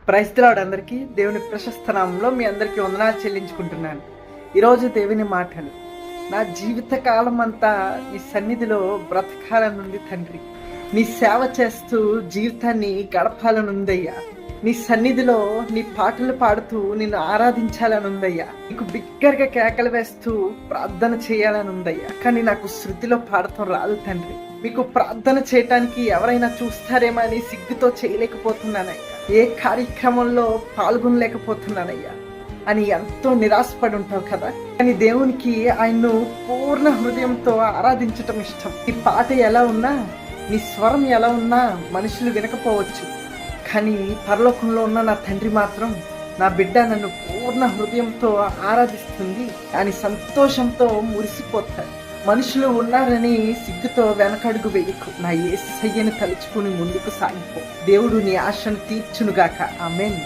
Praise the lord. అందరికీ దేవుని ప్రశస్త నామంలో మీ అందరికీ వందనాలు చెల్లించుకుంటున్నాను. ఈరోజు దేవుని మాటలు, నా జీవిత కాలం అంతా నీ సన్నిధిలో బ్రతకాలనుంది తండ్రి. నీ సేవ చేస్తూ జీవితాన్ని గడపాలనుందయ్యా. నీ సన్నిధిలో నీ పాటలు పాడుతూ నిన్ను ఆరాధించాలనుందయ్యా. నీకు బిగ్గరగా కేకలు వేస్తూ ప్రార్థన చేయాలనుందయ్యా. కానీ నాకు శృతిలో పాడటం రాదు తండ్రి. మీకు ప్రార్థన చేయటానికి ఎవరైనా చూస్తారేమో అని సిగ్గుతో చేయలేకపోతున్నానయ్యా. ఏ కార్యక్రమంలో పాల్గొనలేకపోతున్నానయ్యా అని ఎంతో నిరాశపడి ఉంటావు కదా. కానీ దేవునికి ఆయన్ను పూర్ణ హృదయంతో ఆరాధించటం ఇష్టం. నీ పాట ఎలా ఉన్నా, నీ స్వరం ఎలా ఉన్నా మనుషులు వినకపోవచ్చు, కానీ పరలోకంలో ఉన్న నా తండ్రి మాత్రం నా బిడ్డ నన్ను పూర్ణ హృదయంతో ఆరాధిస్తుంది అని సంతోషంతో మురిసిపోతాడు. మనుషులు ఉన్నారని సిగ్గుతో వెనకడుగు వేయకు. నా యేసయ్యను తలుచుకుని ముందుకు సాగిపో. దేవుడు నీ ఆశను తీర్చునుగాక. ఆమేన్.